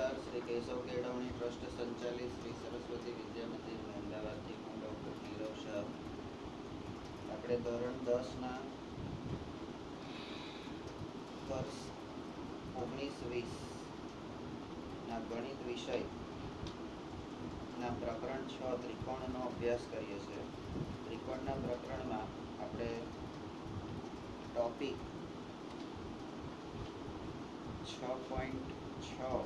નમસ્કાર. શ્રી કેશવ કેળવણી ટ્રસ્ટ સંચાલિત શ્રી સરસ્વતી વિદ્યા મંદિર અમદાવાદથી હું ડૉક્ટર નીરવ શાહ. આપણે ધોરણ 10ના વર્ષ 19-20ના ગણિત વિષયના પ્રકરણ 6 ત્રિકોણનો અભ્યાસ કરીએ છીએ. ત્રિકોણના પ્રકરણમાં આપણે ટોપિક 6.6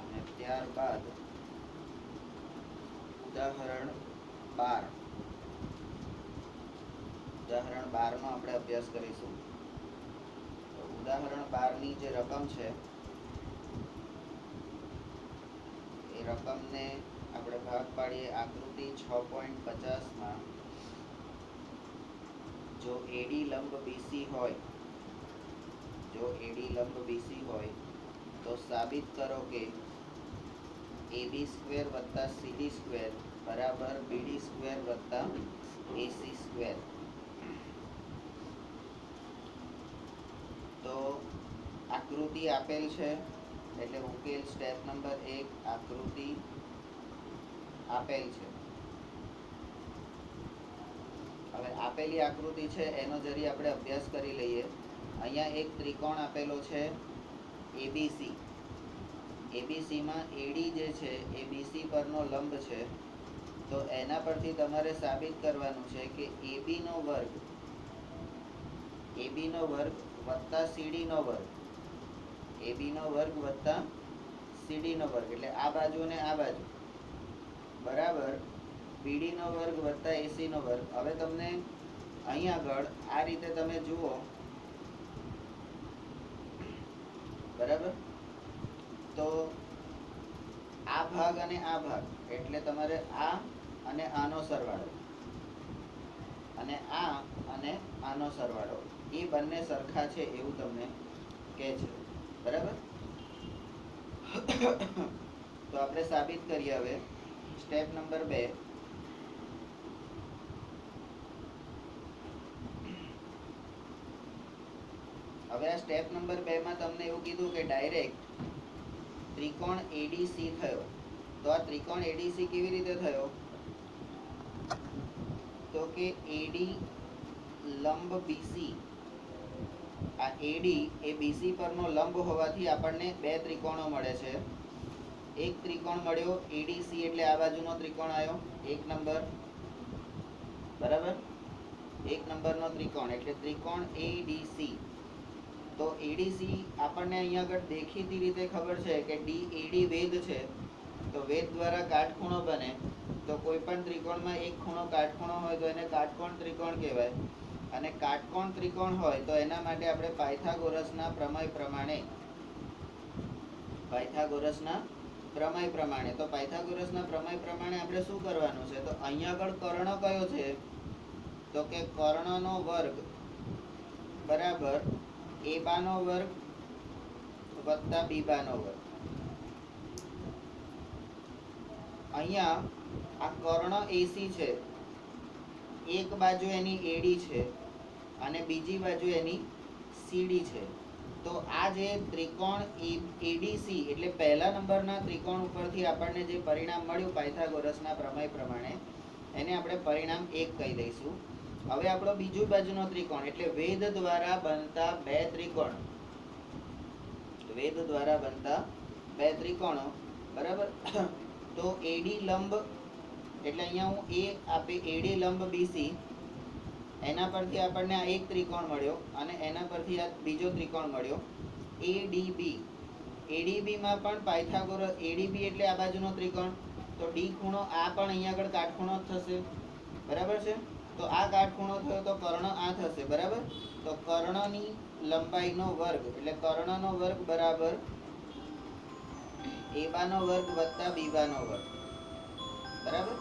અને ત્યારબાદ ઉદાહરણ 12નો આપણે અભ્યાસ કરીશું. તો ઉદાહરણ 12ની જે રકમ છે એ રકમને આપણે ભાગ પાડીએ. આકૃતિ 6.50માં જો એડી લંબ બીસી હોય તો સાબિત કરો કે AB² + CD² બરાબર BD² + AC². તો આકૃતિ આપેલ છે એટલે ઉકેલ સ્ટેપ નંબર 1. આકૃતિ આપેલ છે. હવે આપેલી આકૃતિ છે એનો જરી આપણે અભ્યાસ કરી લઈએ. અહીંયા એક ત્રિકોણ આપેલો છે ABC. ABCમાં AD જે છે એ BC પરનો લંબ છે. તો એના પરથી તમારે સાબિત કરવાનું છે કે AB નો વર્ગ વત્તા CD નો વર્ગ એટલે આ બાજુ અને આ બાજુ બરાબર BD નો વર્ગ વત્તા AC નો વર્ગ. હવે તમને અહીં આગળ આ રીતે તમે જુઓ બરાબર. તો આ ભાગ અને આ ભાગ એટલે તમારે આ અને આનો સરવાળો અને આ અને આનો સરવાળો એ બંને સરખા છે એવું તમને કહે છે. બરાબર. તો આપણે સાબિત કરીએ. હવે સ્ટેપ નંબર 2. હવે આ સ્ટેપ નંબર 2 માં તમને એવું કીધું કે ડાયરેક્ટ ત્રિકોણ ADC થયો. તો આ ત્રિકોણ ADC કેવી રીતે થયો? તો કે AD લંબ BC, આ AD એ BC પરનો લંબ હોવાથી આપણને બે ત્રિકોણો મળે છે. એક ત્રિકોણ મળ્યો ADC એટલે આ બાજુનો ત્રિકોણ આવ્યો 1 નંબર બરાબર. 1 નંબરનો ત્રિકોણ એટલે ત્રિકોણ ADC. તો ADC આપણને અહીંયા આગળ દેખીતી રીતે ખબર છે કે AD વેધ છે. તો વેધ દ્વારા કાટખૂણો બને. તો કોઈ પણ ત્રિકોણમાં એક ખૂણો કાટખૂણો હોય તો એને કાટકોણ ત્રિકોણ કહેવાય. અને કાટકોણ ત્રિકોણ હોય તો એના માટે આપણે પાયથાગોરસના પ્રમેય પ્રમાણે આપણે શું કરવાનું છે? તો અહીંયા આગળ કર્ણ કયો છે? તો કે કર્ણનો વર્ગ બરાબર A² વર્ગ વત્તા B² વર્ગ. અહીંયા આ કર્ણ AC છે. એક બાજુ એની AD છે અને બીજી બાજુ એની CD છે. તો આ જે ત્રિકોણ ADC એટલે પહેલા નંબરના ત્રિકોણ ઉપરથી આપણને જે પરિણામ મળ્યું પાયથાગોરસના પ્રમેય પ્રમાણે એને આપણે પરિણામ 1 કહી દઈશું. હવે આપણો બીજું બાજુનો ત્રિકોણ એટલે વેધ દ્વારા બનતા બે ત્રિકોણો બરાબર. તો AD લંબ એટલે અહીંયા હું AD લંબ BC એના પરથી આપણને આ એક ત્રિકોણ મળ્યો અને એના પરથી આ બીજો ત્રિકોણ મળ્યો ADB. ADBમાં પણ પાયથાગોરસ ADB એટલે આ બાજુનો ત્રિકોણ. તો D ખૂણો આ પણ અહીંયા આગળ કાટખૂણો જ થશે બરાબર છે. તો આ કાટખૂણો થયો તો કર્ણ આ થશે બરાબર. તો કર્ણની લંબાઈનો વર્ગ એટલે કર્ણનો વર્ગ બરાબર A² વર્ગ વત્તા B² વર્ગ બરાબર.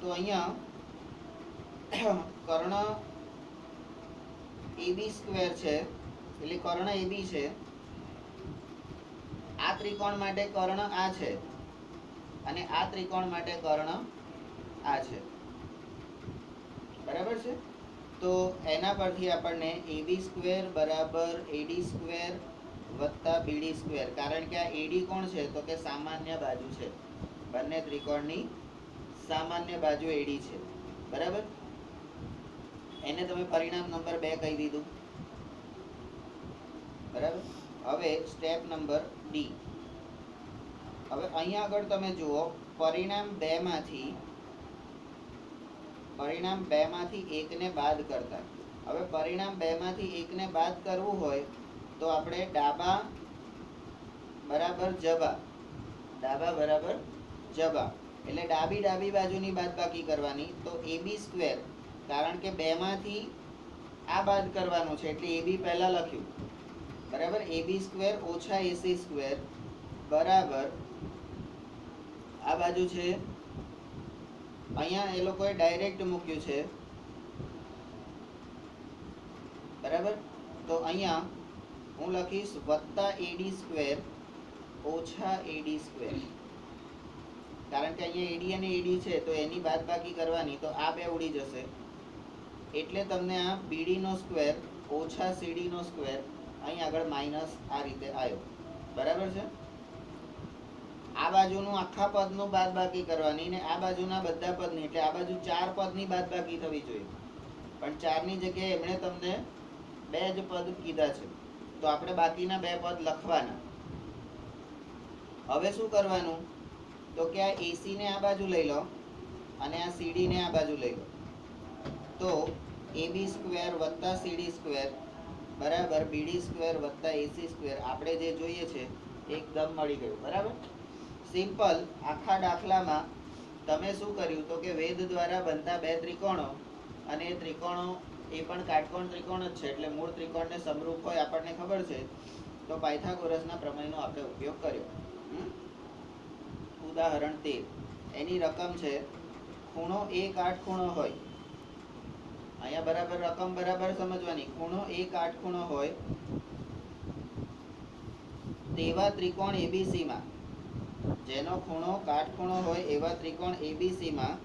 તો અહીંયા કર્ણ AB² છે એટલે કર્ણ AB છે. આ ત્રિકોણ માટે કર્ણ આ છે અને આ ત્રિકોણ માટે કર્ણ આ છે બરાબર છે. તો તો એના પરથી આપણને AB સ્ક્વેર બરાબર AD સ્ક્વેર વત્તા BD સ્ક્વેર, કારણ કે આ AD કોણ છે તો કે સામાન્ય બાજુ છે, બંને ત્રિકોણની સામાન્ય બાજુ AD છે, બરાબર. એને તમે પરિણામ નંબર 2 કહી દીધું, બરાબર. હવે સ્ટેપ નંબર ડી. હવે અહીંયા આગળ તમે જુઓ, પરિણામ 2 માંથી એકને બાદ કરતા. હવે પરિણામ 2 માંથી એકને બાદ કરવું હોય તો આપણે ડાબા બરાબર જબા એટલે ડાબી બાજુની બાદબાકી કરવાની. તો AB સ્ક્વેર, કારણ કે 2 માંથી આ બાદ કરવાનું છે એટલે AB પહેલા લખ્યું, બરાબર. AB સ્ક્વેર ઓછા AC સ્ક્વેર બરાબર આ બાજુ છે, અહીંયા એ લોકોએ ડાયરેક્ટ મૂક્યું છે, બરાબર. તો અહીંયા હું લખીશ વત્તા AD સ્ક્વેર ઓછા AD સ્ક્વેર, કારણ કે અહીંયા AD અને AD છે તો એની બાદબાકી કરવાની, તો આ બે ઉડી જશે એટલે તમને આ BD નો સ્ક્વેર ઓછા CD નો સ્ક્વેર અહીં આગળ માઇનસ આ રીતે આવ્યો, બરાબર છે. આ બાજુનું આખા પદનું બાદબાકી કરવાની ને આ બાજુના બધા પદની, એટલે આ બાજુ 4 પદની બાદબાકી થવી જોઈએ, પણ 4 ની જગ્યાએ એમણે તમને 2 જ પદ કીધા છે, તો આપણે બાકીના 2 પદ લખવાના. હવે શું કરવાનું તો કે આ AC ને આ બાજુ લઈ લો અને આ CD ને આ બાજુ લઈ લો, તો AB સ્ક્વેર વત્તા CD સ્ક્વેર બરાબર BD સ્ક્વેર વત્તા AC સ્ક્વેર આપણે જે જોઈએ છે એકદમ મળી ગયું, બરાબર. સિમ્પલ. આખા દાખલામાં તમે શું કર્યું તો કે વેધ દ્વારા બનતા 2 ત્રિકોણો, અને એ ત્રિકોણો એ પણ કાટકોણ ત્રિકોણ જ છે એટલે મૂળ ત્રિકોણને સમરૂપ હોય આપણને ખબર છે, તો પાયથાગોરસના પ્રમેયનો આપણે ઉપયોગ કર્યો. ઉદાહરણ 13, એની રકમ છે ખૂણો એક કાટખૂણો હોય, અહીંયા બરાબર રકમ બરાબર સમજવાની. ખૂણો એક કાટખૂણો હોય તેવા ત્રિકોણ ABC માં, જેનો ખૂણો કાટખૂણો હોય એવા ત્રિકોણ ABC માં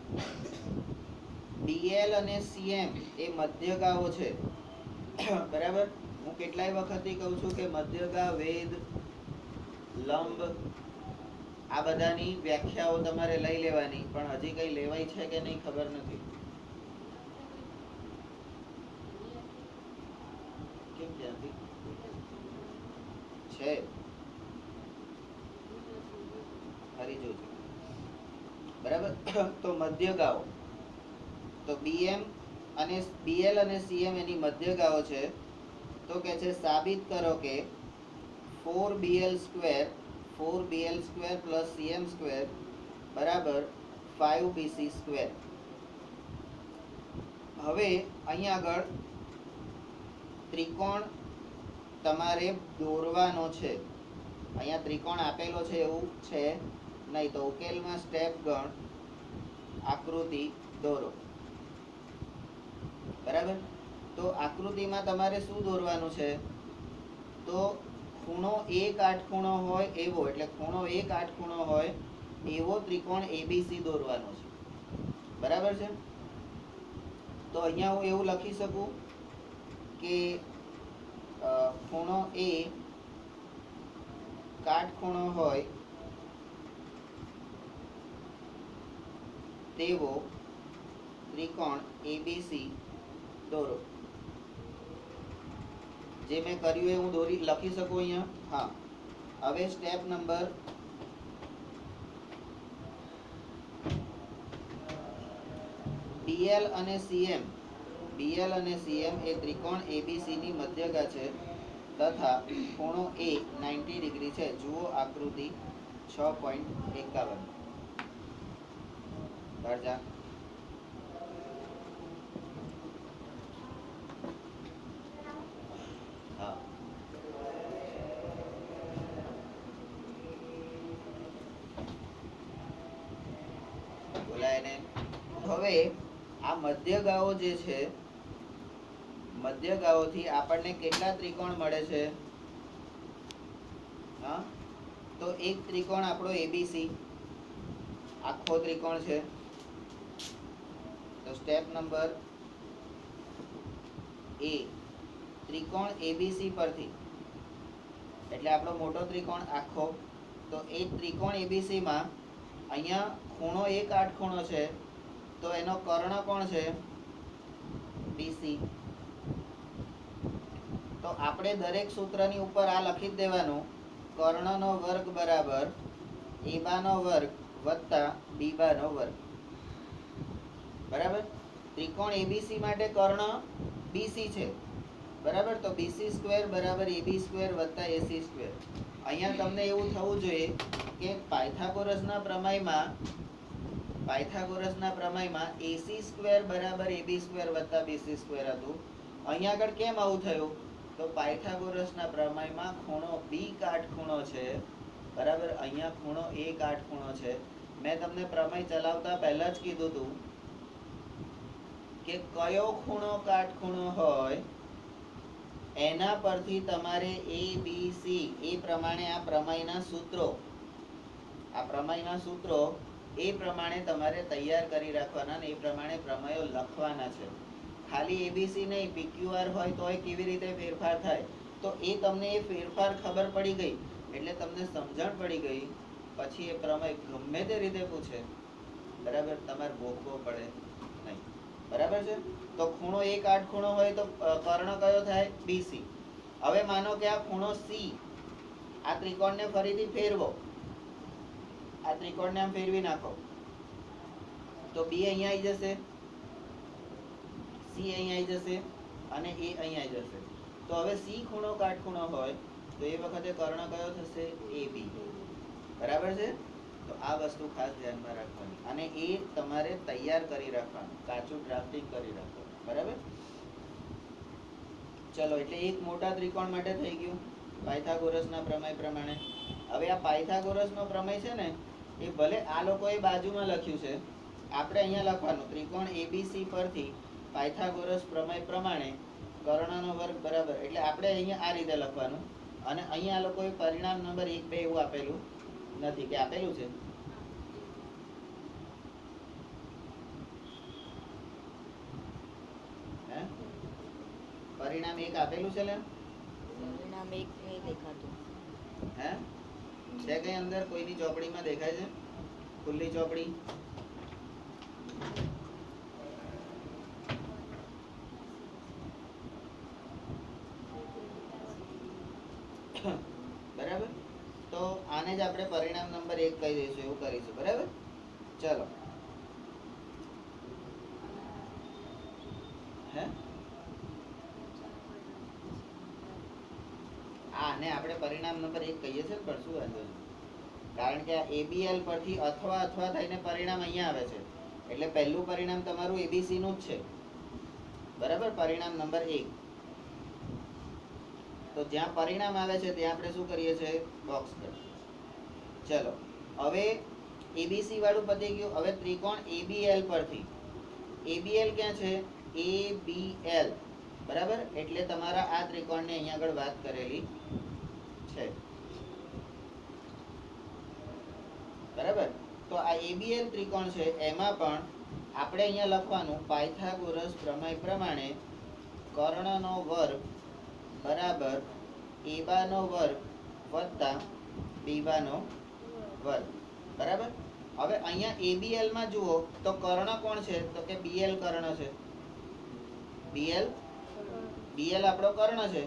DL અને CM એ મધ્યગાઓ છે, બરાબર. હું કેટલાય વખતથી કહું છું કે મધ્યગા, વેધ, લંબ આ બધાની વ્યાખ્યાઓ તમારે લઈ લેવાની, પણ હજી કઈ લેવાય છે કે નહીં ખબર નથી. કેમ ત્યાંથી છે ફરી જોજો, બરાબર. તો મધ્યગાઓ, તો BL અને CM એની મધ્યગાઓ છે. તો કે છે સાબિત કરો કે 4BL square plus CM square બરાબર 5BC સ્ક્વેર. હવે અહીંયા આગળ ત્રિકોણ તમારે દોરવાનો છે. અહીંયા ત્રિકોણ આપેલો છે એવું છે નહીં, તો ઉકેલમાં સ્ટેપ ગણ આકૃતિ દોરો, બરાબર. તો આકૃતિમાં તમારે શું દોરવાનું છે તો ખૂણો એ કાટખૂણો હોય એવો, એટલે ખૂણો એ કાટખૂણો હોય એવો ત્રિકોણ ABC દોરવાનો છે, બરાબર છે. તો અહીંયા હું એવું લખી શકું કે ખૂણો એ કાટખૂણો હોય તેવો ત્રિકોણ ABC દોરો. જે મેં કર્યું એ હું લખી શકું અહીંયા. હા, હવે સ્ટેપ નંબર BL અને CM એ ત્રિકોણ ABC ની મધ્યગા છે તથા ખૂણો A 90 ડિગ્રી છે. જુઓ આકૃતિ 6.51. દરજા હા, બોલાય ને. હવે આ મધ્યગાઓ જે છે, મધ્યગાઓથી આપણને કેટલા ત્રિકોણ મળે છે? હા, તો એક ત્રિકોણ આપણો ABC આખો ત્રિકોણ છે. તો સ્ટેપ નંબર એ ત્રિકોણ એબીસી પરથી, એટલે આપણો મોટો ત્રિકોણ આખો, તો એ ત્રિકોણ એબીસી માં અહીંયા ખૂણો એક કાટખૂણો છે, તો એનો કર્ણ કોણ છે? બીસી. તો આપણે દરેક સૂત્રની ઉપર આ લખી જ દેવાનું, કર્ણનો વર્ગ બરાબર એબાનો વર્ગ વત્તા બીબાનો વર્ગ. બરાબર? ત્રિકોણ એબીસી માટે કર્ણ બીસી છે. બરાબર? તો બીસી સ્ક્વેર બરાબર એબી સ્ક્વેર વત્તા એસી સ્ક્વેર. અહીંયા તમને એવું થવું જોઈએ કે પાયથાગોરસના પ્રમેયમાં એસી સ્ક્વેર બરાબર એબી સ્ક્વેર વત્તા બીસી સ્ક્વેર હતું. અહીંયા આગળ કેમ આવું થયું? તો પાયથાગોરસના પ્રમેયમાં ખૂણો બી કાટખૂણો છે. બરાબર? અહીંયા ખૂણો એ કાટખૂણો છે. મેં તમને પ્રમેય ચલાવતા પહેલા જ કીધું હતું કે કયો ખૂણો કાટખૂણો હોય એના પરથી તમારે એ બી સી એ પ્રમાણે આ પ્રમેયના સૂત્રો એ પ્રમાણે તમારે તૈયાર કરી રાખવાના અને એ પ્રમાણે પ્રમેયો લખવાના છે. ખાલી એબીસી નહીં, પીક્યુઆર હોય તોય કેવી રીતે ફેરફાર થાય, તો એ તમને એ ફેરફાર ખબર પડી ગઈ એટલે તમને સમજણ પડી ગઈ. પછી એ પ્રમેય ગમે તે રીતે પૂછે, બરાબર, તમારે ભોગવો પડે નહીં. બરાબર છે? તો ખૂણો એક કાટખૂણો હોય તો કર્ણ કયો થાય? બીસી. હવે માનો કે આ ખૂણો સી, આ ત્રિકોણને ફરીથી ફેરવો, આ ત્રિકોણને આમ ફેરવી નાખો, તો બી અહીંયા આવી જશે, સી અહીંયા આવી જશે અને એ અહીંયા આવી જશે. તો હવે સી ખૂણો કાટખૂણો હોય તો એ વખતે કર્ણ કયો થશે? એ બી. બરાબર છે? તો આ વસ્તુ ખાસ ધ્યાનમાં રાખવાની અને એ તમારે તૈયાર કરી રાખવાનું, કાચું ડ્રાફ્ટિંગ કરી રાખવાનું. બરાબર? ચલો, એટલે એક મોટા ત્રિકોણ માટે થઈ ગયું પાયથાગોરસના પ્રમેય પ્રમાણે. હવે આ પાયથાગોરસનો પ્રમેય છે ને, એ ભલે આ લોકોએ બાજુમાં લખ્યું છે, આપણે અહીંયા લખવાનું ત્રિકોણ એબીસી પરથી પાયથાગોરસ પ્રમેય પ્રમાણે કર્ણનો વર્ગ બરાબર, એટલે આપણે અહીંયા આ રીતે લખવાનું. અને અહીંયા આ લોકોએ પરિણામ નંબર 1 2 એવું આપેલું નથી, કે આપેલું છે? હે? પરિણામ 1 આપેલું છે? પરિણામ 1 નહીં દેખાતું. હે? છે કઈ અંદર? કોઈની ચોપડીમાં દેખાય છે? ખુલ્લી ચોપડી? બરાબર? તો આને જ આપણે પરિણામ નંબર 1 કહી દઈશું, એવું કરીશું. બરાબર? ચલો. હે? આને આપણે પરિણામ નંબર 1 કહીએ છીએ, પણ શું વાંધો છે? કારણ કે આ એબીએલ પરથી અથવા થઈને પરિણામ અહીંયા આવે છે, એટલે પહેલું પરિણામ તમારું એબીસી નું જ છે. બરાબર? પરિણામ નંબર 1. તો જ્યાં પરિણામ આવે છે ત્યાં આપણે શું કરીએ છીએ? બોક્સ કરીએ. ચલો, હવે એબીસી વાળું પતી ગયું. હવે ત્રિકોણ એબીએલ પરથી, એબીએલ ક્યાં છે? એબીએલ. બરાબર? એટલે તમારા આ ત્રિકોણની અહીંયા આગળ વાત કરેલી છે. બરાબર? તો આ એબીએલ ત્રિકોણ છે, એમાં પણ આપણે અહીંયા લખવાનું પાયથાગોરસ પ્રમેય પ્રમાણે કર્ણનો વર્ગ બરાબર એબાનો વર્ગ વત્તા બીબાનો વર્ગ. બરાબર? હવે અહીંયા એબીએલ માં જુઓ તો કર્ણ કોણ છે? તો કે બીએલ કર્ણ છે. બીએલ આપણો કર્ણ છે.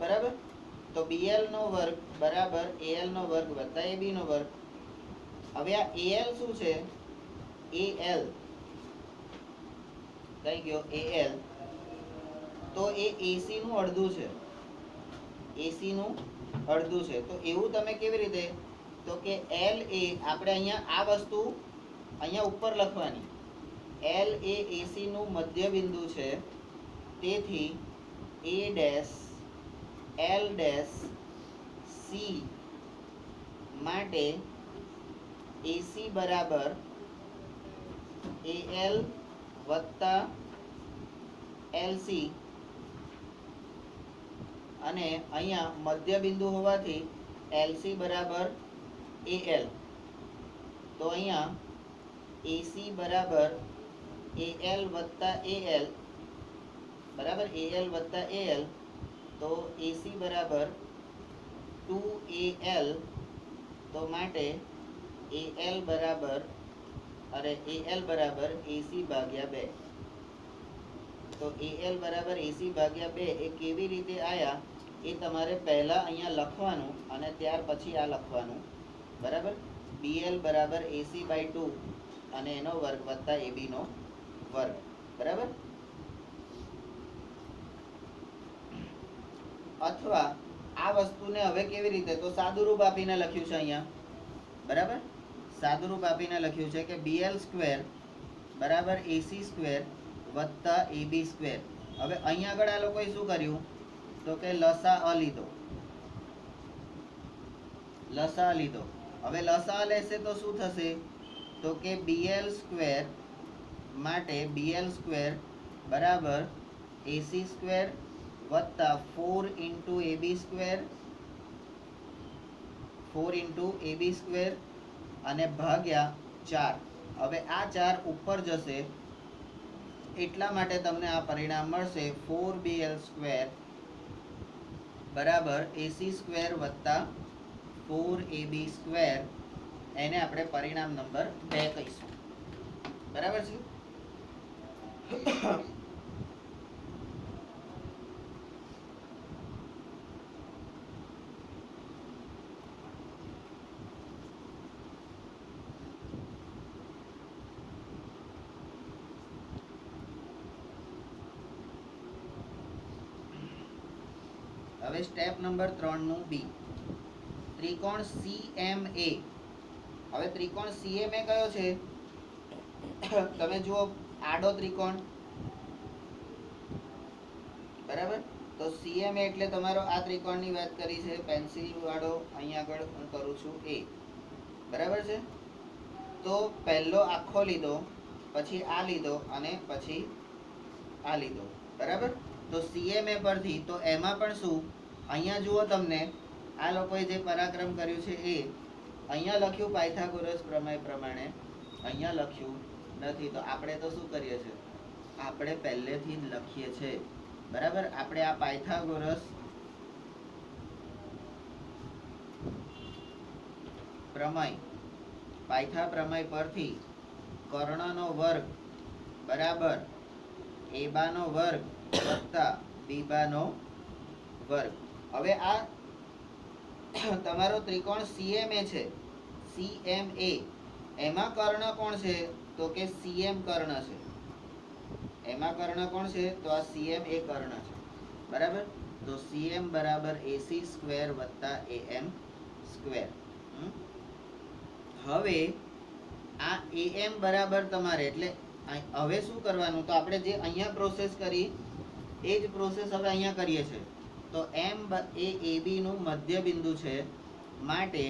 બરાબર? તો બીએલ નો વર્ગ બરાબર એએલ નો વર્ગ વત્તા એબી નો વર્ગ. હવે આ એએલ શું છે? એએલ કઈ ગયો? એએલ તો એ એસી નું અડધું છે. એસી નું અડધું છે. તો એવું તમે કેવી રીતે? તો કે એલ એ આપણે અહીંયા આ વસ્તુ અહીંયા ઉપર લખવાની. એલ એ એસી નું મધ્ય બિંદુ છે, તેથી એ ડેશ એલ ડેશ સી માટે એસી બરાબર એલ વત્તા એલસી, અને અહીંયા મધ્ય બિંદુ હોવાથી એલસી બરાબર એલ. તો અહીંયા એસી બરાબર એલ વત્તા એલ બરાબર, AL વત્તા AL, તો AC બરાબર 2AL, તો માટે AL બરાબર AC ભાગ્યા 2. તો AL બરાબર AC ભાગ્યા 2 એ કેવી રીતે આયા એ તમારે પહેલા અહીંયા લખવાનું અને ત્યાર પછી આ લખવાનું. બરાબર, BL બરાબર AC બાય 2 અને એનો વર્ગ વત્તા AB નો વર્ગ. બરાબર, અથવા આ વસ્તુને હવે કેવી રીતે, તો સાદુરૂપ આપીને લખ્યું છે અહીંયા. બરાબર, સાદુરૂપ આપીને લખ્યું છે કે BL સ્ક્વેર બરાબર AC સ્ક્વેર વત્તા AB સ્ક્વેર. હવે અહીંયા આગળ આ લોકોએ શું કર્યું, તો કે લસા લીધો. હવે લસા લેશે તો શું થશે, તો કે BL સ્ક્વેર માટે BL સ્ક્વેર બરાબર AC સ્ક્વેર વત્તા 4 into AB square, 4 into AB square અને ભાગ્યા 4. હવે આ 4 ઉપર જશે એટલા માટે તમને આ પરિણામ મળશે 4BL સ્ક્વેર બરાબર AC સ્ક્વેર વત્તા 4AB સ્ક્વેર. એને આપણે પરિણામ નંબર 2 કહીશું. બરાબર છે. હવે સ્ટેપ નંબર 3 નું બી, ત્રિકોણ CMA. હવે ત્રિકોણ CMA કયો છે, તમે જુઓ આડો ત્રિકોણ. બરાબર, તો CMA એટલે તમારો આ ત્રિકોણની વાત કરી છે, પેન્સિલ વાળો અહીંયા આગળ હું કરું છું A. બરાબર છે, તો પહેલો આખો લીધો, પછી આ લીધો અને પછી આ લીધો. બરાબર, તો CMA પરથી તો એમાં પણ શું, અહીંયા જુઓ તમને આ લોકોએ જે પરાક્રમ કર્યું છે એ અહીંયા લખ્યું પાયથાગોરસ પ્રમેય પ્રમાણે, અહીંયા લખ્યું નથી. તો આપણે તો શું કરીએ છીએ, આપણે પહેલેથી જ લખીએ છીએ. બરાબર, આપણે આ પાયથાગોરસ પ્રમેય પરથી કર્ણનો વર્ગ બરાબર એબાનો વર્ગ વત્તા બીબાનો વર્ગ. હવે આ તમારો ત્રિકોણ CMA છે, CMA એમાં કર્ણ કોણ છે, તો કે CM કર્ણ છે. એમાં કર્ણ કોણ છે, તો આ CMA કર્ણ છે. બરાબર, તો CM બરાબર AC સ્ક્વેર વત્તા AM સ્ક્વેર. હવે આ AM બરાબર તમારે એટલે હવે શું કરવાનું, તો આપણે જે અહીંયા પ્રોસેસ કરી એ જ પ્રોસેસ હવે અહીંયા કરીએ છીએ. તો M એ AB નું મધ્ય બિંદુ છે માટે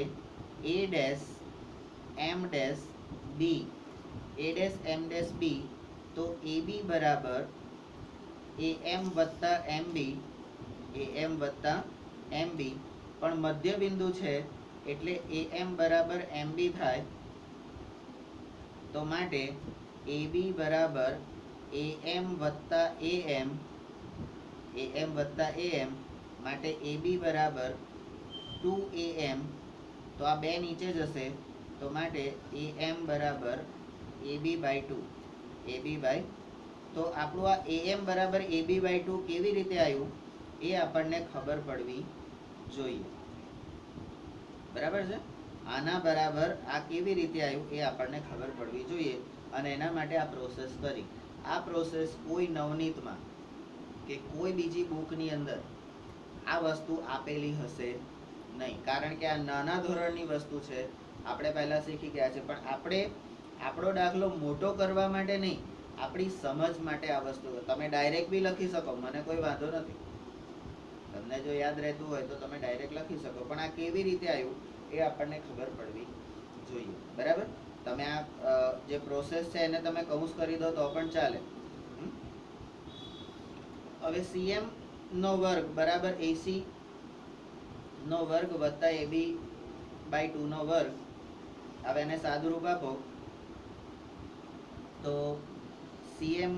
A dash M dash B, A dash M dash B, તો AB બરાબર AM વત્તા MB, AM વત્તા MB. પણ મધ્ય બિંદુ છે એટલે AM બરાબર MB થાય. તો માટે AB બરાબર AM વત્તા AM, AM વત્તા AM માટે AB બરાબર 2AM. તો આ બે નીચે જશે, તો માટે AM બરાબર AB બાય 2, AB બાય. તો આપણું આ AM બરાબર AB બાય 2 કેવી રીતે આવ્યું એ આપણને ખબર પડવી જોઈએ. બરાબર છે, આના બરાબર આ કેવી રીતે આવ્યું એ આપણને ખબર પડવી જોઈએ, અને એના માટે આ પ્રોસેસ કરી. આ પ્રોસેસ કોઈ નવનીતમાં કે કોઈ બીજી બુકની અંદર આ વસ્તુ આપેલી હશે નહીં, કારણ કે આ નાના ધોરણની વસ્તુ છે, આપણે પહેલા શીખી ગયા છે. પણ આપણે આપણો દાખલો મોટો કરવા માટે નહીં, આપણી સમજ માટે આ વસ્તુ. તમે ડાયરેક્ટ બી લખી શકો, મને કોઈ વાંધો નથી, તમને જો યાદ રહેતું હોય તો તમે ડાયરેક્ટ લખી શકો, પણ આ કેવી રીતે આવ્યું એ આપણને ખબર પડવી જોઈએ. બરાબર, તમે આ જે પ્રોસેસ છે એને તમે કૌંસ કરી દો તો પણ ચાલે. હવે CM નો વર્ગ બરાબર AC નો વર્ગ વત્તા AB બાય 2 નો વર્ગ. હવે એને સાદુરૂપ આપો તો CM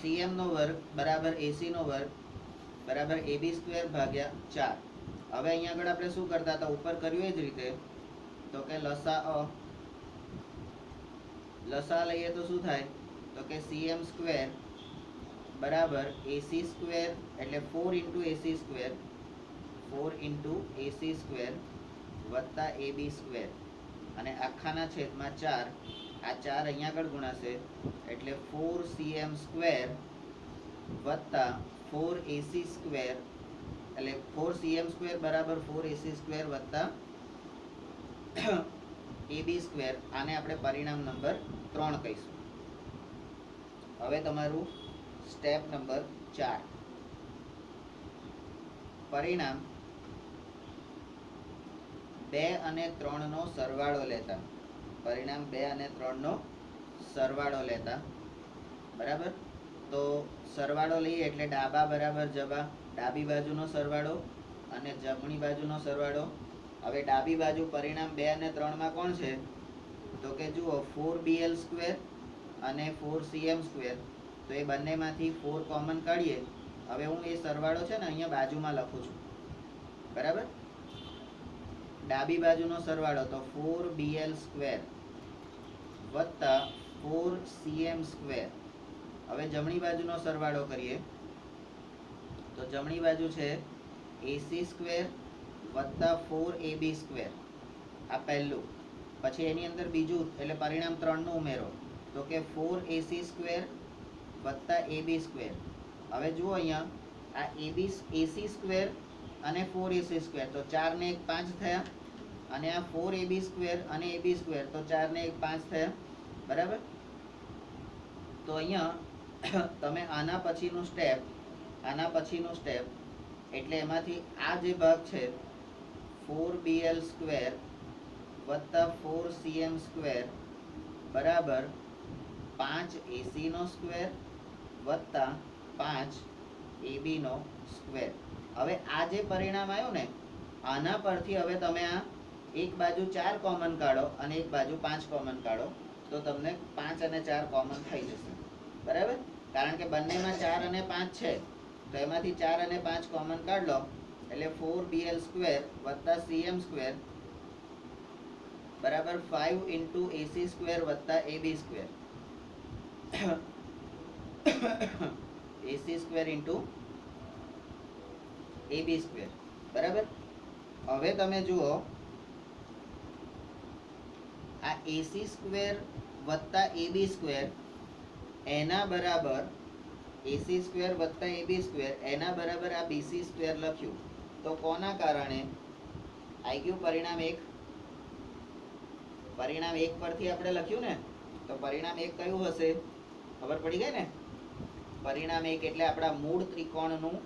CM નો વર્ગ બરાબર AC નો વર્ગ બરાબર AB સ્ક્વેર ભાગ્યા 4. હવે અહીંયા આગળ આપણે શું કરતા હતા, ઉપર કર્યું એ જ રીતે, તો કે લસા લઈએ તો શું થાય, તો કે CM સ્ક્વેર બરાબર AC સ્ક્વેર એટલે 4 into AC square, 4 into AC square વત્તા AB સ્ક્વેર અને આખાના છેદમાં 4. આ 4 અહીંયા આગળ ગુણાશે એટલે 4CM સ્ક્વેર વત્તા 4AC સ્ક્વેર એટલે 4CM સ્ક્વેર બરાબર 4AC સ્ક્વેર વત્તા AB સ્ક્વેર. આને આપણે પરિણામ નંબર 3 કહીશું. હવે તમારું સ્ટેપ નંબર 4, પરિણામ 2 અને 3 નો સરવાળો લેતા, પરિણામ 2 અને 3 નો સરવાળો લેતા, બરાબર. તો સરવાળો લઈએ એટલે ડાબા બરાબર જબા, ડાબી બાજુનો સરવાળો અને જમણી બાજુનો સરવાળો. હવે ડાબી બાજુ પરિણામ 2 અને 3 માં કોણ છે, તો કે જુઓ 4BL સ્ક્વેર અને 4CM સ્ક્વેર. તો એ બંનેમાંથી 4 કોમન કાઢીએ. હવે હું એ સરવાળો છે ને અહીંયા બાજુમાં લખું છું, બરાબર. ડાબી બાજુનો સરવાળો તો 4BL સ્ક્વેર વત્તા 4CM સ્ક્વેર. હવે જમણી બાજુનો સરવાળો કરીએ તો જમણી બાજુ છે AC સ્ક્વેર વત્તા 4AB સ્ક્વેર. આ પહેલું. પછી એની અંદર બીજું એટલે પરિણામ 3 નું ઉમેરો, તો કે 4AC સ્ક્વેર વત્તા AB સ્ક્વેર. હવે જુઓ અહીંયા આ AC સ્ક્વેર અને 4AC સ્ક્વેર, તો 4 ને 1 5 થયા, અને આ 4AB સ્ક્વેર અને AB સ્ક્વેર, તો 4 ને 1 5 થયા, બરાબર. તો અહીંયા તમે આના પછીનું સ્ટેપ એટલે એમાંથી આ જે ભાગ છે 4BL સ્ક્વેર વત્તા 4CM સ્ક્વેર બરાબર 5AC નો સ્ક્વેર વત્તા 5AB નો સ્ક્વેર. હવે આ જે પરિણામ આવ્યું ને, આના પરથી હવે તમે આ એક બાજુ 4 કોમન કાઢો અને એક બાજુ 5 કોમન કાઢો, તો તમને 5 અને 4 કોમન થઈ જશે, બરાબર. કારણ કે બંનેમાં 4 અને 5 છે, તો એમાંથી 4 અને 5 કોમન કાઢ લો એટલે 4BL સ્ક્વેર વત્તા CM સ્ક્વેર બરાબર 5 ઇન્ટુ AC સ્ક્વેર વત્તા AB square AC square into AB square, બરાબર. હવે તમે જુઓ આ AC સ્ક્વેર વત્તા AB સ્ક્વેર એના બરાબર AC સ્ક્વેર વત્તા AB સ્ક્વેર એના બરાબર આ BC સ્ક્વેર લખ્યું, તો કોના કારણે આવી ગયું પરિણામ 1? પરિણામ 1 પરથી આપણે લખ્યું ને, તો પરિણામ 1 કયું હશે, ખબર પડી ગઈ ને. પરિણામ 1 એટલે આપણા મૂળ ત્રિકોણનું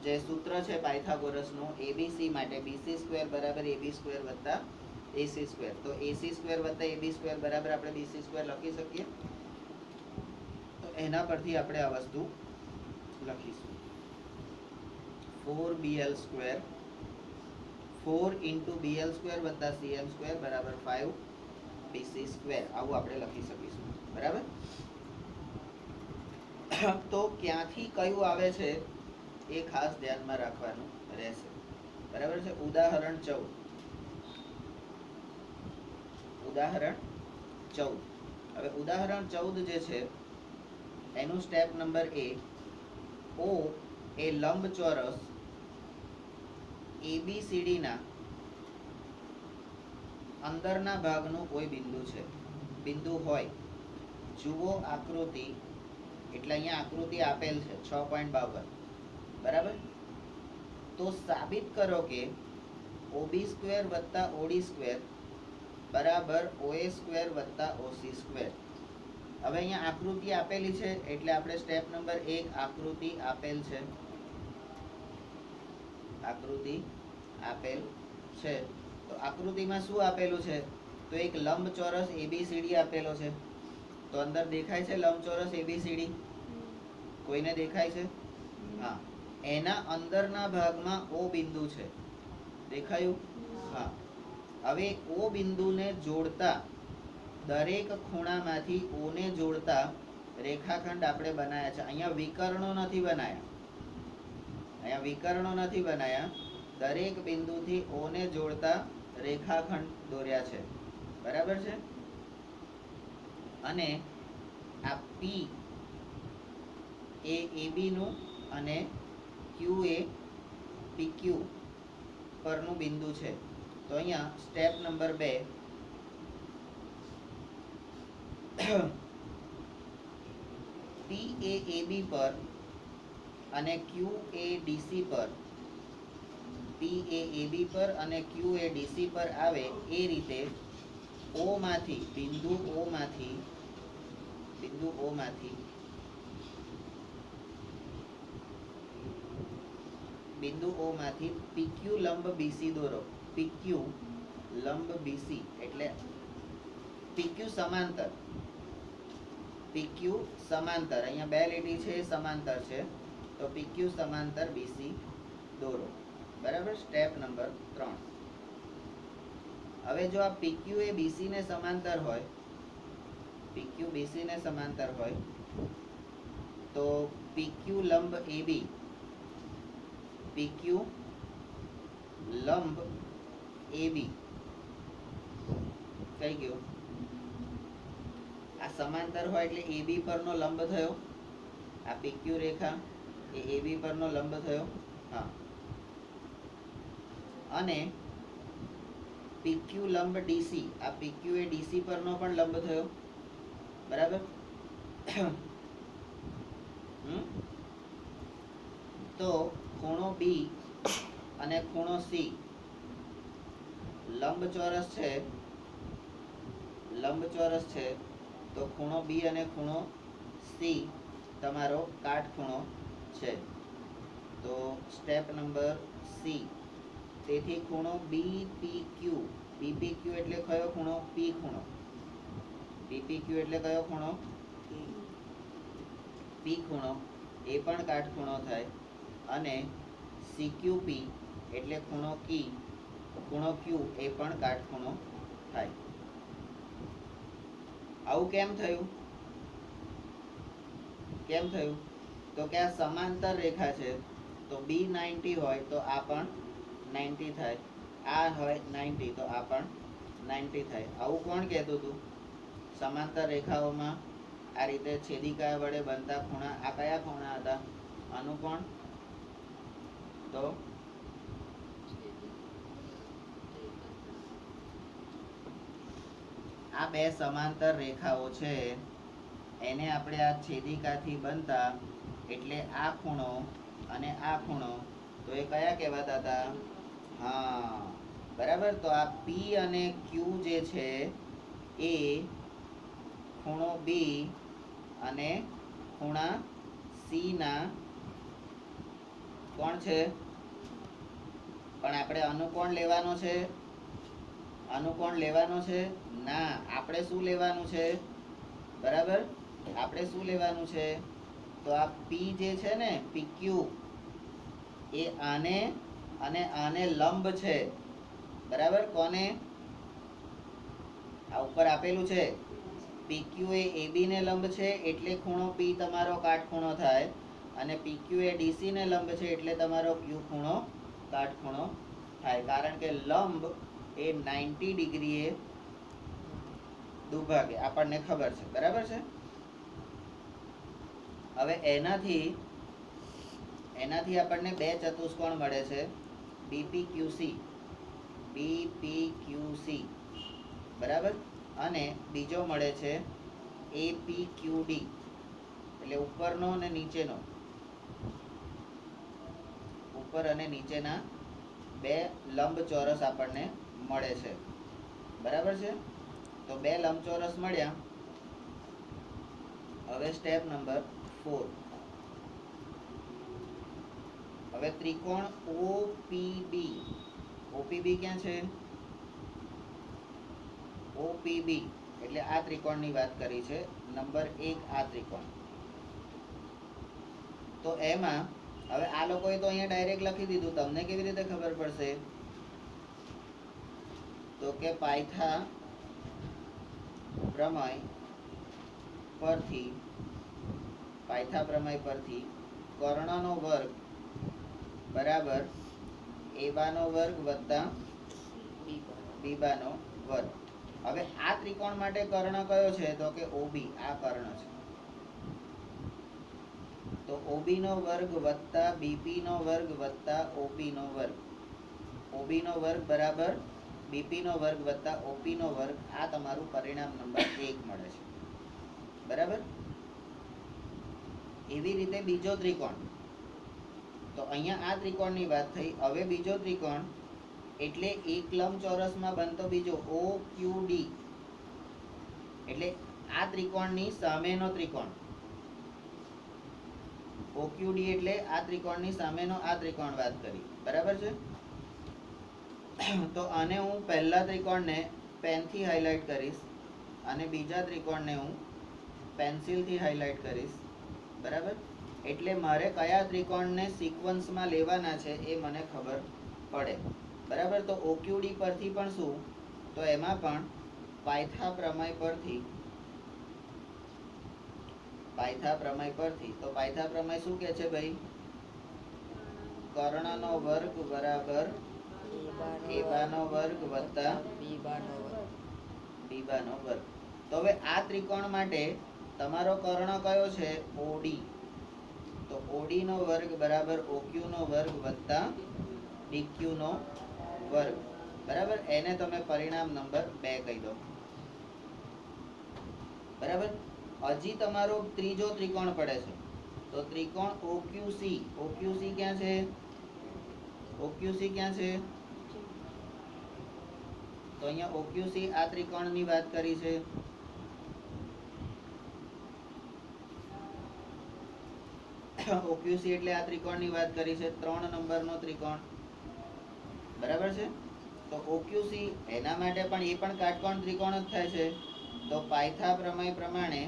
જે સૂત્ર છે પાયથાગોરસનું ABC માટે BC સ્ક્વેર બરાબર AB સ્ક્વેર વત્તા AC સ્ક્વેર. તો AC સ્ક્વેર વત્તા AB સ્ક્વેર બરાબર આપણે BC સ્ક્વેર લખી શકીએ. તો એના પરથી આપણે આ વસ્તુ લખીશું 4BL square 4 into BL square વત્તા CM સ્ક્વેર બરાબર 5BC સ્ક્વેર. આવું આપણે લખી શકીશું, બરાબર. તો ક્યાંથી કયું આવે છે એ ખાસ ધ્યાનમાં રાખવાનું રહેશે, બરાબર છે. ઉદાહરણ 14. હવે ઉદાહરણ 14 જે છે એનું સ્ટેપ નંબર A, O એ લંબચોરસ ABCD ના અંદરના ભાગનું કોઈ બિંદુ હોય. જુઓ આકૃતિ, એટલે અહીંયા આકૃતિ આપેલ છે 6.52, બરાબર. તો સાબિત કરો કે OB સ્ક્વેર વત્તા OD સ્ક્વેર બરાબર OA સ્ક્વેર વત્તા OC સ્ક્વેર. હવે અહીંયા આકૃતિ આપેલી છે એટલે આપણે સ્ટેપ નંબર 1 આકૃતિ આપેલ છે, આકૃતિ આપેલ છે. તો આકૃતિમાં શું આપેલું છે, તો એક લંબચોરસ ABCD આપેલો છે. તો અંદર દેખાય છે લંબચોરસ ABCD? કોઈને દેખાય છે? હા. એના અંદરના ભાગમાં O બિંદુ છે, દેખાયું? હા. હવે O બિંદુને જોડતા દરેક ખૂણામાંથી O ને જોડતા રેખાખંડ આપણે બનાવ્યા છે. અહીંયા વિકર્ણો નથી બનાયા, અહીંયા વિકર્ણો નથી બનાયા. દરેક બિંદુથી O ને જોડતા રેખાખંડ દોર્યા છે. બરાબર છે. અને આ P એ AB નું અને Q એ PQ પરનું બિંદુ છે. તો અહીંયા સ્ટેપ નંબર 2, P એ AB પર અને Q એ DC પર, P એ AB પર અને Q એ DC પર આવે એ રીતે O માંથી બિંદુ O માંથી PQ લંબ BC દોરો. PQ લંબ BC એટલે PQ સમાંતર, અહીંયા બે લીટી છે એ સમાંતર છે, તો PQ સમાંતર BC દોરો. બરાબર. Step number 3. હવે જો આ PQ એ BC ને સમાંતર હોય, PQ BC ને સમાંતર હોય તો PQ લંબ AB, PQ લંબ AB કઈ ગયો? આ સમાંતર હોય એટલે AB પરનો લંબ થયો. આ PQ રેખા એ AB પરનો લંબ થયો. હા. અને PQ લંબ DC, આ PQ એ DC પરનો પણ લંબ થયો. બરાબર. તો ખૂણો B અને ખૂણો C લંબચોરસ છે, તો ખૂણો B અને ખૂણો C તમારો કાટખૂણો છે. તો સ્ટેપ નંબર C, તેથી ખૂણો BPQ એટલે કયો ખૂણો? P ખૂણો. BPQ એટલે કયો ખૂણો? P ખૂણો, એ પણ કાટખૂણો થાય. અને CQP એટલે ખૂણો Q એ પણ કાટખૂણો થાય. આવું કેમ થયું? તો કે આ સમાંતર રેખા છે, તો B 90 હોય તો આ પણ 90 થાય, આ હોય 90 તો આ પણ 90 થાય. આવું કોણ કહેતું હતું? સમાંતર રેખાઓમાં આ રીતે છેદિકા વડે બનતા ખૂણા, આ કયા ખૂણા હતા? આનું કોણ? તો આ બે સમાંતર રેખાઓ છે, એને આપણે આ છેદિકાથી બનતા, એટલે આ ખૂણો અને આ ખૂણો, તો એ કયા કહેવાતા હતા? હા, બરાબર. તો આ P અને Q જે છે એ ખૂણો B અને ખૂણા C ના કોણ છે? પણ આપણે અનુકોણ લેવાનો છે. ના, આપણે શું લેવાનું છે? બરાબર. આપણે શું લેવાનું છે? તો આ P જે છે ને, PQ એ આને અને આને લંબ છે. બરાબર. કોને? આ ઉપર આપેલું છે PQ એ AB ને લંબ છે એટલે ખૂણો P તમારો કાટખૂણો થાય, અને PQ એ DC ને લંબ છે એટલે તમારો Q ખૂણો કાટખૂણો થાય. કારણ કે લંબ એ 90 ડિગ્રીએ દુભાગે, આપણને ખબર છે. બરાબર છે. હવે એનાથી આપણને બે ચતુષ્કોણ મળે છે, BPQC. બરાબર. અને બીજો મળે છે APQD, એટલે ઉપરનો અને નીચેનો, ઉપર અને નીચેના બે લંબચોરસ આપણને મળે છે. બરાબર છે. તો બે લંબચોરસ મળ્યા. હવે સ્ટેપ નંબર 4. હવે ત્રિકોણ OPB ક્યાં છે? OPB એટલે આ ત્રિકોણની વાત કરી છે. નંબર 1 આ ત્રિકોણ. તો એમાં હવે આ લોકોએ તો અહીંયા ડાયરેક્ટ લખી દીધું, તમને કેવી રીતે ખબર પડશે? તો કે પાયથા પ્રમેય પરથી પાયથા પ્રમેય પરથી કર્ણનો વર્ગ બરાબર એબાનો વર્ગ વત્તા બીબાનો વર્ગ. હવે આ ત્રિકોણ માટે કર્ણ કયો છે? તો કે ઓબી, આ કર્ણ છે. તો ઓબી નો વર્ગ વત્તા બીપી નો વર્ગ વત્તા ઓપી નો વર્ગ. ઓબી નો વર્ગ બરાબર બીપી નો વર્ગ વત્તા ઓપી નો વર્ગ. આ તમારું પરિણામ નંબર 1 મળે છે. બરાબર. એવી રીતે બીજો ત્રિકોણ, તો અહીંયા આ ત્રિકોણની વાત થઈ. હવે બીજો ત્રિકોણ એટલે એક લંબચોરસમાં બનતો બીજો OQD, એટલે આ ત્રિકોણની સામેનો ત્રિકોણ. OQD એટલે આ ત્રિકોણની સામેનો આ ત્રિકોણ વાત કરી. બરાબર છે. તો આને હું પહેલા ત્રિકોણને પેનથી હાઇલાઇટ કરીશ અને બીજા ત્રિકોણને હું પેન્સિલથી હાઇલાઇટ કરીશ. બરાબર. એટલે મારે કયા ત્રિકોણને સિક્વન્સમાં લેવાના છે એ મને ખબર પડે. બરાબર. તો OQD પરથી પણ શું? તો એમાં પણ પાયથા પ્રમેય પરથી, પાયથા પ્રમેય પરથી, તો પાયથા પ્રમેય શું કહે છે ભાઈ? કર્ણનો વર્ગ બરાબર એબાનો વર્ગ વત્તા બીબાનો વર્ગ. તો હવે આ ત્રિકોણ માટે તમારો કર્ણ કયો છે? OD. તો OD નો વર્ગ બરાબર OQ નો વર્ગ વત્તા DQ નો વર્ગ. બરાબર. એને તમે પરિણામ નંબર 2 કહી દો. બરાબર. હજી તમારો ત્રીજો ત્રિકોણ પડે છે. તો ત્રિકોણ OQC. OQC ક્યાં છે? OQC ક્યાં છે? તો અહીંયા OQC આ ત્રિકોણની વાત કરી છે. OQC એટલે આ ત્રિકોણની વાત કરી છે. 3 નંબરનો ત્રિકોણ. બરાબર છે. તો OQC એના માટે પણ એ પણ કાટકોણ ત્રિકોણ જ થાય છે. તો પાયથા પ્રમેય પ્રમાણે,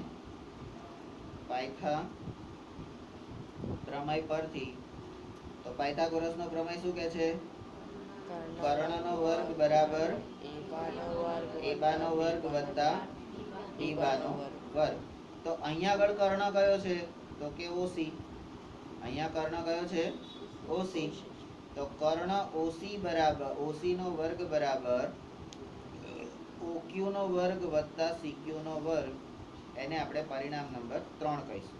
પાયથા પ્રમેય પરથી, તો પાયથાગોરસનો પ્રમેય શું કહે છે? કર્ણનો વર્ગ બરાબર એબાનો વર્ગ વત્તા બીબાનો વર્ગ. તો અહીંયા આગળ કર્ણ કયો છે? તો કે OC. અહીંયા કર્ણ કયો છે? OC. તો કર્ણ OC બરાબર OC નો વર્ગ બરાબર OQ નો વર્ગ વત્તા CQ નો વર્ગ. એને આપણે પરિણામ નંબર 3 કહીશું.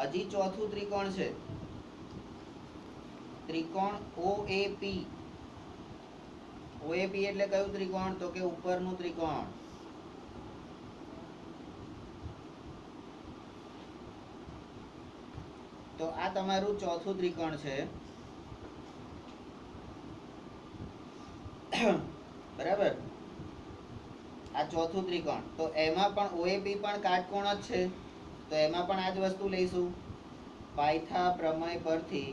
હજી ચોથું ત્રિકોણ છે, ત્રિકોણ OAP. OAP એટલે કયું ત્રિકોણ? તો કે ઉપરનું ત્રિકોણ. તો આ તમારું ચોથું ત્રિકોણ છે. બરાબર. આ ચોથું ત્રિકોણ. તો એમાં પણ OAP પણ કાટકોણ જ છે. તો એમાં પણ આ જ વસ્તુ લઈશું. પાયથા પ્રમેય પરથી,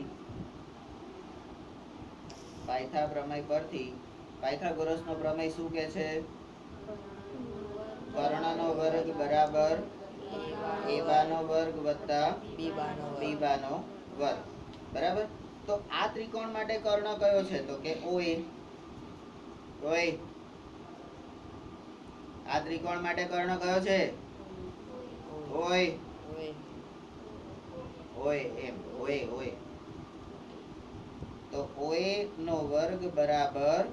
પાયથા પ્રમેય પરથી પાયથાગોરસનો પ્રમેય શું કહે છે? કર્ણનો વર્ગ બરાબર એબાનો વર્ગ વત્તા બીબાનો વર્ગ. બરાબર. તો આ ત્રિકોણ માટે કર્ણ કયો છે? તો કે OA. OA. આ ત્રિકોણ માટે કર્ણ કયો છે? OA. OA એમ OA OA. તો OA નો વર્ગ બરાબર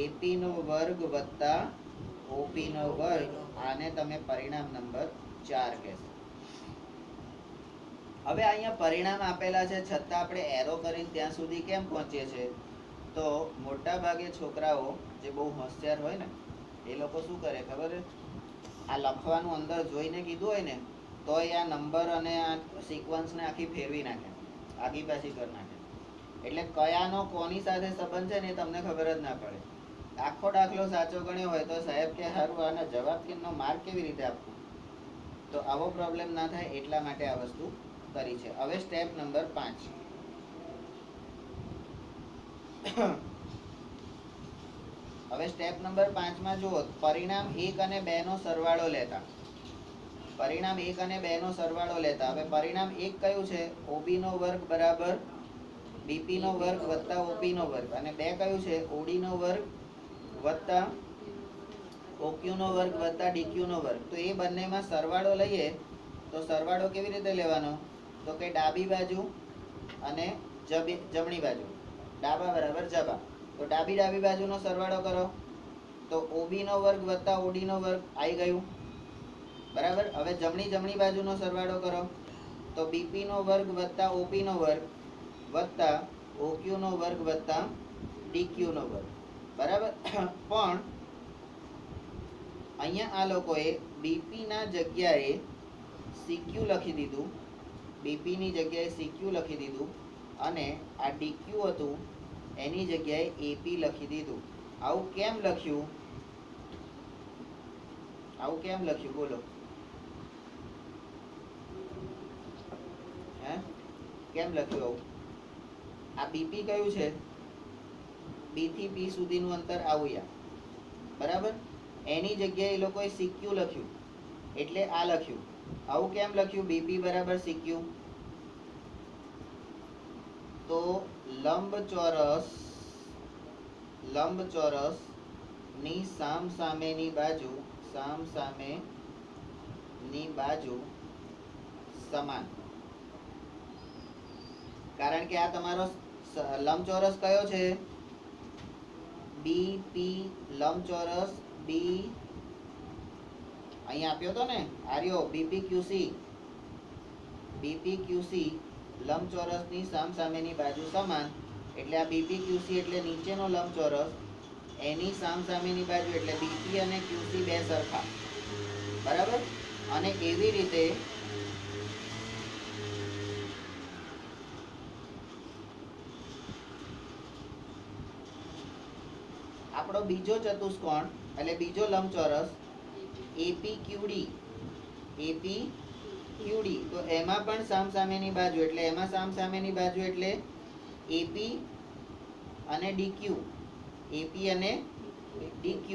AP નો વર્ગ વત્તા OP નો વર્ગ. આને તમે પરિણામ નંબર 4 કહેશો. હવે અહીંયા પરિણામ આપેલા છે છતાં આપણે એરો કરીને ત્યાં સુધી કેમ પહોંચીએ છે? તો મોટા ભાગે છોકરાઓ જે બહુ હોશિયાર હોય ને, એ લોકો શું કરે ખબર છે? આ લખવાનું અંદર જોઈને કીધું હોય ને, તો આ નંબર અને આ સિક્વન્સને આખી ફેરવી નાખે, આગી પાછી કરી નાખે. એટલે કયાનો કોની સાથે સંબંધ છે ને એ તમને ખબર જ ના પડે. આખો દાખલો સાચો ગણ્યો હોય તો સાહેબ કે સારું આના જવાબ કેનો માર્ક કેવી રીતે આપવું? તો આવો પ્રોબ્લેમ ના થાય એટલા માટે આ વસ્તુ કરી છે. હવે સ્ટેપ નંબર 5. હવે સ્ટેપ નંબર 5 માં જુઓ, પરિણામ 1 અને 2 નો સરવાળો લેતા. પરિણામ 1 અને 2 નો સરવાળો લેતા. હવે પરિણામ 1 કયું છે? OB નો વર્ગ બરાબર BP નો વર્ગ વત્તા OP નો વર્ગ. અને 2 કયું છે? OD નો વર્ગ વત્તા OQ નો વર્ગ વત્તા DQ નો વર્ગ. તો એ બંનેમાં સરવાળો લઈએ તો સરવાળો કેવી રીતે લેવાનો? તો કે ડાબી બાજુ અને જમણી બાજુ, ડાબા બરાબર જબા. તો ડાબી બાજુનો સરવાળો કરો તો OB નો વર્ગ વત્તા OD નો વર્ગ આવી ગયું, બરાબર. હવે જમણી બાજુનો સરવાળો કરો તો BP નો વર્ગ વત્તા OP નો વર્ગ વત્તા OQ નો વર્ગ વત્તા DQ નો વર્ગ, બરાબર. પણ અહીંયા આ લોકોએ BP ના જગ્યાએ CQ લખી દીધું, BP ની જગ્યાએ CQ લખી દીધું અને આ DQ હતું એની જગ્યાએ AP લખી દીધું. આવું કેમ લખ્યું? બોલો? હે, કેમ લખ્યું આવું? આ BP કયું છે? B થી P સુધીનું અંતર આવું, બરાબર. એની જગ્યાએ એ લોકોએ CQ લખ્યું એટલે આ લખ્યું. આવું કેમ લખ્યું? BP બરાબર CQ. તો લંબચોરસ ની સામસામેની બાજુ સમાન. કારણ કે આ તમારો લંબચોરસ કયો છે? BP લંબચોરસ B અહીંયા આપ્યો તો ને, આર્યો BPQC લંબચોરસની સામસામેની બાજુ સમાન. એટલે આ BPQC એટલે નીચેનો લંબચોરસ, એની સામસામેની બાજુ એટલે BP અને QC બે સરખા, બરાબર. અને એવી રીતે આપણો બીજો ચતુષ્કોણ એટલે બીજો લંબચોરસ APQD, તો એમાં પણ સામસામેની બાજુ એટલે AP અને DQ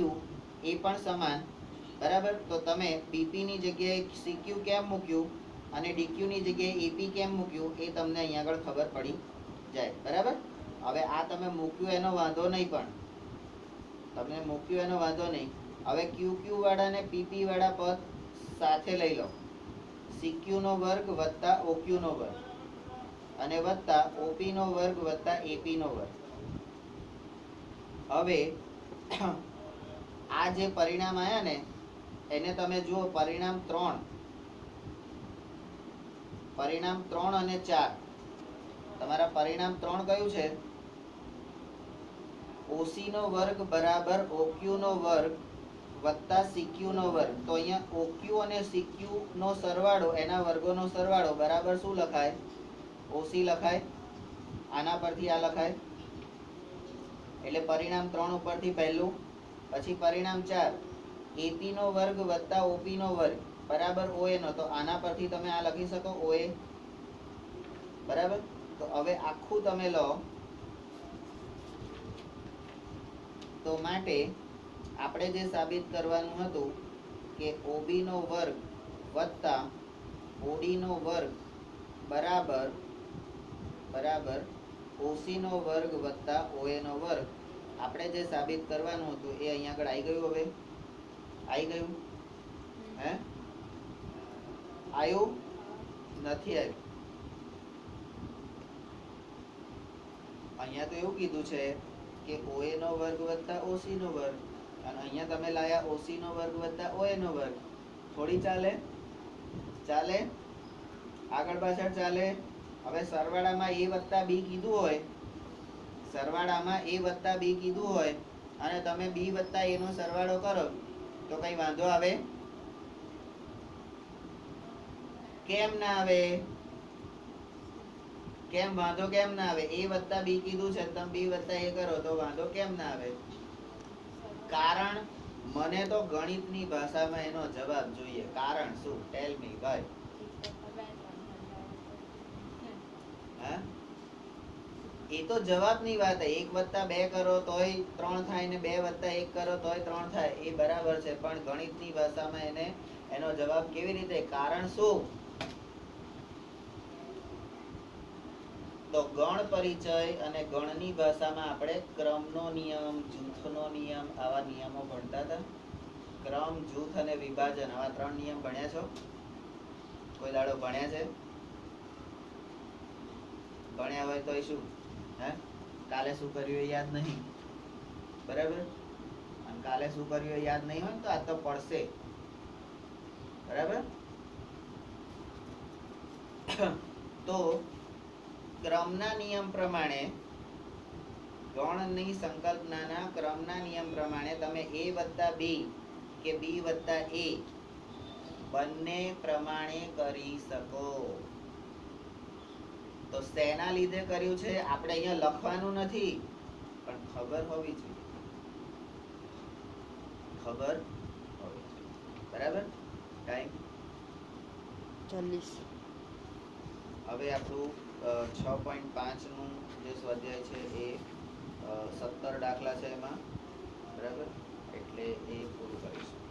એ પણ સમાન, બરાબર. તો તમે BP ની જગ્યાએ CQ કેમ મૂક્યું અને DQ ની જગ્યાએ AP કેમ મૂક્યું એ તમને અહીંયા આગળ ખબર પડી જાય, બરાબર. હવે આ તમે મૂક્યું એનો વાંધો નહીં, હવે QQ વાળા ને PP વાળા પદ સાથે લઈ લો. CQ નો વર્ગ વત્તા OQ નો વર્ગ અને વત્તા OP નો વર્ગ વત્તા AP નો વર્ગ. હવે આ જે પરિણામ આયા ને એને તમે જુઓ, પરિણામ 3 અને 4. તમારા પરિણામ 3 કયું છે? OC નો વર્ગ બરાબર OQ નો વર્ગ વત્તા CQ નો વર્ગ. તો અહીંયા OQ અને CQ નો સરવાળો, એના વર્ગોનો સરવાળો બરાબર શું લખાય? OC લખાય. આના પરથી આ લખાય. એટલે પરિણામ 3 ઉપરથી પહેલું. પછી પરિણામ 4 AP નો વર્ગ વત્તા OP નો વર્ગ બરાબર OA નો. તો આના પરથી તમે આ લખી શકો OA, બરાબર. તો હવે આખું તમે લો. તો માટે આપણે જે સાબિત કરવાનું હતું કે OB નો વર્ગ વત્તા OD નો વર્ગ બરાબર OC નો વર્ગ વત્તા OA નો વર્ગ, આપણે જે સાબિત કરવાનું હતું એ અહીંયા આગળ આવી ગયું. હવે આવી ગયું? હે, આવ્યું? નથી આવ્યું. અહીંયા તો એવું કીધું છે કે OA નો વર્ગ વત્તા OC નો વર્ગ, અને અહીંયા તમે લાયા OC નો વર્ગ વત્તા OA નો વર્ગ. થોડી ચાલે? આગળ પાછળ ચાલે. હવે સરવાળામાં A વત્તા B કીધું હોય, અને તમે B વત્તા A નો સરવાળો કરો તો કઈ વાંધો આવે? કેમ ના આવે? વાંધો કેમ ના આવે? A વત્તા B કીધું છે, તમે B વત્તા A કરો તો વાંધો કેમ ના આવે? કારણ મને તો ગણિતની ભાષામાં એનો જવાબ જોઈએ. કારણ શું? ટેલ મી ભાઈ. હા, એ તો જવાબની વાત. 1 વત્તા 2 કરો તોય 3 થાય ને 2 વત્તા 1 કરો તોય 3 થાય, એ બરાબર છે. પણ ગણિતની ભાષામાં એનો જવાબ કેવી રીતે? કારણ શું? તો ગણ પરિચય અને ગણની ભાષામાં આપણે ક્રમનો નિયમ, જૂથનો નિયમ, આવા નિયમો ભણતા હતા. ક્રમ, જૂથ અને વિભાજન, આવા 3 નિયમ ભણ્યા છો? કોઈ દાડો ભણ્યા છે? ભણ્યા હોય તો શું હે કાલે શું કર્યું એ યાદ નહીં, બરાબર? અને કાલે શું કર્યું એ યાદ નહીં હોય ને તો આ તો પડશે, બરાબર? તો ક્રમના નિયમ પ્રમાણે, ગણની સંકલ્પનાના ક્રમના નિયમ પ્રમાણે તમે a વત્તા b કે b વત્તા a બંને પ્રમાણે કરી શકો. તો શેના લીધે કર્યું છે આપણે અહીંયા લખવાનું નથી, પણ ખબર હોવી જોઈએ, ખબર હોવી જોઈએ, બરાબર? ટાઈમ 40. હવે આપણું 6.5 નું જે સ્વાધ્યાય છે એ 17 દાખલા છે એમાં, બરાબર? એટલે એ પૂરું કરીશું.